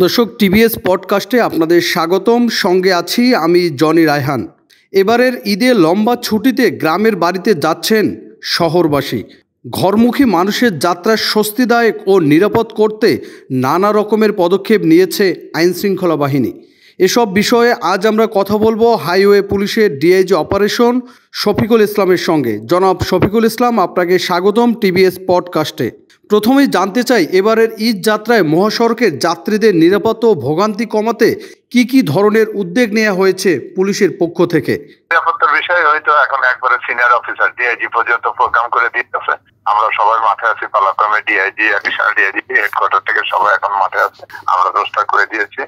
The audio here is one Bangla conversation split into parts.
দর্শক, টিভিএস পডকাস্টে আপনাদের স্বাগতম। সঙ্গে আছি আমি জনি রায়হান। এবারের ঈদে লম্বা ছুটিতে গ্রামের বাড়িতে যাচ্ছেন শহরবাসী। ঘরমুখী মানুষের যাত্রা স্বস্তিদায়ক ও নিরাপদ করতে নানা রকমের পদক্ষেপ নিয়েছে আইনশৃঙ্খলা বাহিনী। এসব বিষয়ে আজ আমরা কথা বলবো হাইওয়ে পুলিশের ডিআইজি অপারেশন শফিকুল ইসলামের সঙ্গে। জনাব শফিকুল ইসলাম, আপনাকে স্বাগতম টিভিএস পডকাস্টে। প্রথমেই জানতে চাই, এবারের ঈদ যাত্রায় মহাসড়কের যাত্রীদের নিরাপত্তা ও ভোগান্তি কমাতে কি ধরনের উদ্যোগ নেওয়া হয়েছে পুলিশের পক্ষ থেকে? নিরাপত্তার বিষয়ে হয়তো এখন একবারে সিনিয়র অফিসার ডিআইজি পর্যন্ত প্রোগ্রাম করে দিতেছে। আমরা সবাই মাঠে আছি, পালাক্রমে ডিআইজি, অ্যাডিশনাল ডিআইজি, হেডকোয়ার্টার থেকে সবাই এখন মাঠে আছে। আমরা রোস্টার করে দিয়েছি।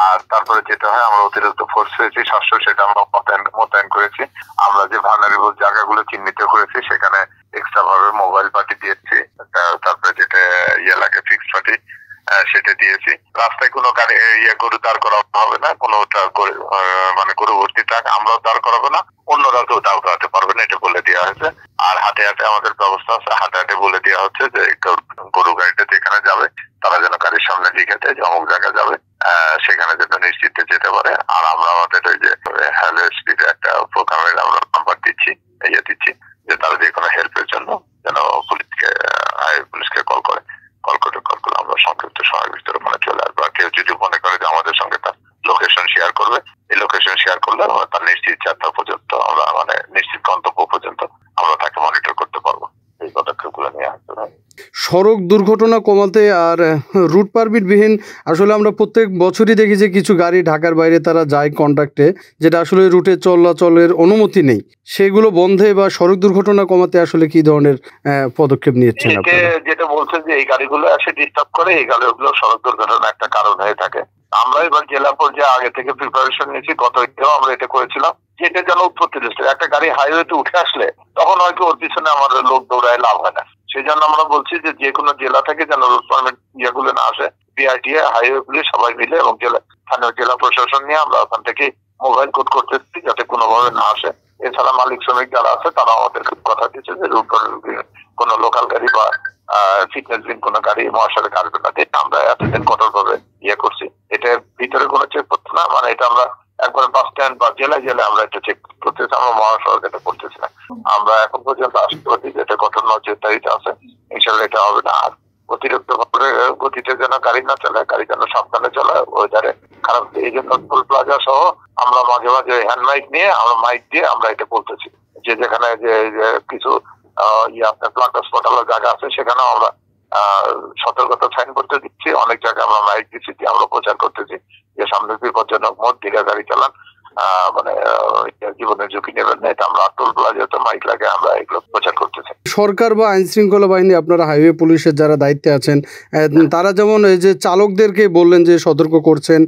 আর তারপরে যেটা হয়, আমরা অতিরিক্ত ফোর্স হয়েছি 700, সেটা আমরা মোতায়েন করেছি। আমরা যে ভালনারেবল জায়গাগুলো চিহ্নিত করেছি সেখানে এক্সট্রা ভাবে মোবাইল পার্টি দিয়েছি। তারপরে যেটা লাগে ফিক্সড পার্টি, সেটা দিয়েছি। রাস্তায় কোনো গাড়ি গরু দাঁড় করা হবে না, কোনো মানে গরু ভর্তি ট্রাক আমরাও দাঁড় করাবো না, অন্যরা কেউ দাঁড় করাতে পারবে না, এটা বলে দেওয়া হয়েছে। আর হাটে হাটে আমাদের ব্যবস্থা আছে, হাটে বলে দেওয়া হচ্ছে যে গরু গাড়িটা যেখানে যাবে তারা যেন গাড়ির সামনে লিখে দেয় যে অমুক জায়গায় যাবে, সেখানে যেন নিশ্চিত যেতে পারে। আর আমরা আমাদের ওই যে হ্যালো স্পিড একটা প্রোগ্রামের আমরা নাম্বার দিচ্ছি যে তারা যে কোনো হেল্পের জন্য যেন পুলিশকে কল করে আমরা সংক্ষিপ্ত সময়ের ভিতরে ওখানে চলে আসবো। আর কেউ যদি মনে করে যে আমাদের সঙ্গে তার লোকেশন শেয়ার করবে, এই লোকেশন শেয়ার করলে তার নিশ্চিত যাত্রা পর্যন্ত আমরা নিশ্চিত গন্তব্য পর্যন্ত আমরা তাকে মনিটর করতে পারবো। এই পদক্ষেপগুলো নিয়ে আসতে হবে। সড়ক দুর্ঘটনা কমাতে আর রুট পারমিটবিহীন, আসলে আমরা প্রত্যেক বছরই দেখি যে কিছু গাড়ি ঢাকার বাইরে তারা যায় কন্ট্রাক্টে, যেটা আসলে রুটে চলাচলের অনুমতি নেই, সেগুলো বন্ধে বা সড়ক দুর্ঘটনা কমাতে আসলে কি ধরনের পদক্ষেপ নিয়েছেন আপনারা? যেটা বলছেন যে এই গাড়িগুলো এসে ডিস্টার্ব করে, এই গাড়িগুলো সড়ক দুর্ঘটনা একটা কারণ হয়ে থাকে। আমরা এবার জেলা পর্যায়ে আগে থেকে প্রিপারেশন নিয়েছি। গত ঈদেও আমরা এটা করেছিলাম, যেটা যেন উৎপত্তি দৃষ্টি একটা গাড়ি হাইওয়েতে উঠে আসলে তখন হয়তো ওর পিছনে আমাদের লোক দৌড়ায় লাভ হয় না। সেই জন্য আমরা বলছি যে কোনো জেলা থেকে যেন রুট পারমিট ইয়েগুলো না আসে, বিআরটিএ, হাইওয়ে পুলিশ সবাই মিলে এবং স্থানীয় জেলা প্রশাসন নিয়ে আমরা ওখান থেকে মোবাইল কোড করতেছি যাতে কোনোভাবে না আসে। এছাড়া মালিক শ্রমিক যারা আছে তারা আমাদের কথা দিচ্ছে যে রুট কোনো লোকাল গাড়ি বা ফিটনেস বিন কোনো গাড়ি মহাসড়কে আসবে না। আমরা এতদিন কঠোরভাবে করছি। এটা ভিতরে কোনো চেক করতে না, মানে এটা আমরা একবারে বাস স্ট্যান্ড বা জেলায় আমরা এটা চেক করতেছি, আমরা মহাসড়ক এটা করতেছি না। আমরা এখন পর্যন্ত আশা করি যেটা গঠন নজরদারিত আছে, ইনশাল্লাহ এটা হবে না। আর অতিরিক্ত ভাবে গতিতে যেন গাড়ি না চলে, গাড়ি যেন সাবধানে চলে, ওয়েদারে খারাপ। এই জন্য টোল প্লাজা সহ আমরা মাঝে মাঝে হ্যান্ড মাইক নিয়ে মাইক দিয়ে আমরা এটা বলতেছি যে যেখানে যে কিছু আপনার প্লান্টার স্পট জায়গা আছে সেখানেও আমরা সতর্কতা সাইন করতে দিচ্ছি। অনেক জায়গায় আমরা মাইক দিচ্ছি, আমরা প্রচার করতেছি যে সামনে বিপজ্জনক মোড, দিঘা গাড়ি চালান, মানে জীবনের ঝুঁকি নেবেন না। এটা আমরা টোল প্লাজাতে মাইক লাগে আমরা এগুলো প্রচার করতেছি। সরকার বা আইন শৃঙ্খলা বাহিনী, আপনারা হাইওয়ে পুলিশের যারা দায়িত্বে আছেন, তারা যেমন এই যে চালকদেরকে বললেন যে সতর্ক করছেন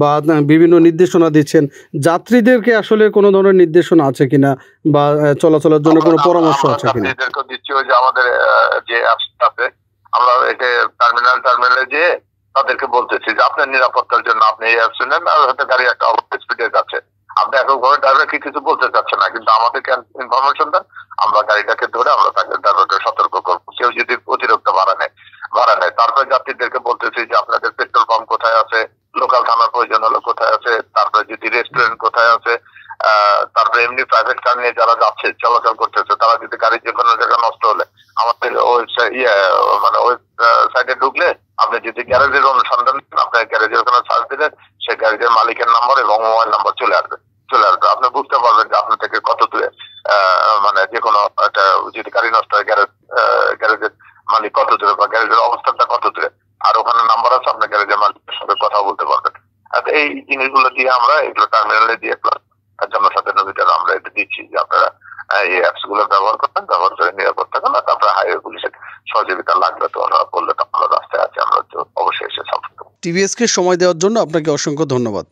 বা বিভিন্ন নির্দেশনা দিচ্ছেন, যাত্রীদেরকে আসলে কোনো ধরনের নির্দেশনা আছে কিনা বা চলাচলের জন্য কোনো পরামর্শ আছে কিনা? দিচ্ছি ওই যে আমাদের যে আছে, আমরা এটা টার্মিনালে যে তাদেরকে বলতেছি যে আপনার নিরাপত্তার জন্য আপনি এই অ্যাপ শুনেন, আর হয়তো গাড়ি একটা স্পিডে যাচ্ছে, আপনি এখন ঘরে ড্রাইভারকে কিছু বলতে চাচ্ছে না, কিন্তু আমাদেরকে ইনফরমেশন দেন, আমরা গাড়িটাকে ধরে আমরা তাকে ড্রাইভারকে সতর্ক করবো। কেউ যদি অতিরিক্ত ভাড়া নেয়। তারপরে যাত্রীদেরকে বলতেছি যে আপনাদের পেট্রোল পাম্প কোথায় আছে, লোকাল থানার প্রয়োজন হলো কোথায় আছে, তারপরে যদি রেস্টুরেন্ট কোথায় আছে, তারপরে এমনি প্রাইভেট কার নিয়ে যারা যাচ্ছে চলাচল করতেছে, তারা যদি গাড়ির যে কোনো জায়গা নষ্ট হলে আমাদের মানে ওয়েবসাইটে ঢুকলে আপনি যদি গ্যারেজের অনুসন্ধান আপনার গ্যারেজের ওখানে সার্চ দিলেন, সেই গ্যারেজের মালিকের নাম্বার এবং মোবাইল নাম্বার চলে আসবে। আপনি বুঝতে পারবেন যে আপনার থেকে কত দূরে, মানে যে কোনো একটা যদি গাড়ি নষ্ট হয় গ্যারেজের মালিক কত দূরে বা গ্যারেজের অবস্থানটা কত দূরে, আর ওখানে নাম্বার আছে, আপনার গ্যারেজের মালিকের সঙ্গে কথা বলতে পারবেন। এই জিনিসগুলো দিয়ে আমরা এগুলো টার্মিনালে দিয়ে জনসাধারণের ভিতরে আমরা এটা দিচ্ছি যে আপনারা এই অ্যাপস গুলো ব্যবহার করে নিরাপদ থাকেন। আর তারপরে হাইওয়ে পুলিশের সহযোগিতা লাগবে তো ওরা বললে তো আমরা রাস্তায় আছি, আমরা অবশ্যই এসে সাপোর্ট করব। টিভিএসকে সময় দেওয়ার জন্য আপনাকে অসংখ্য ধন্যবাদ।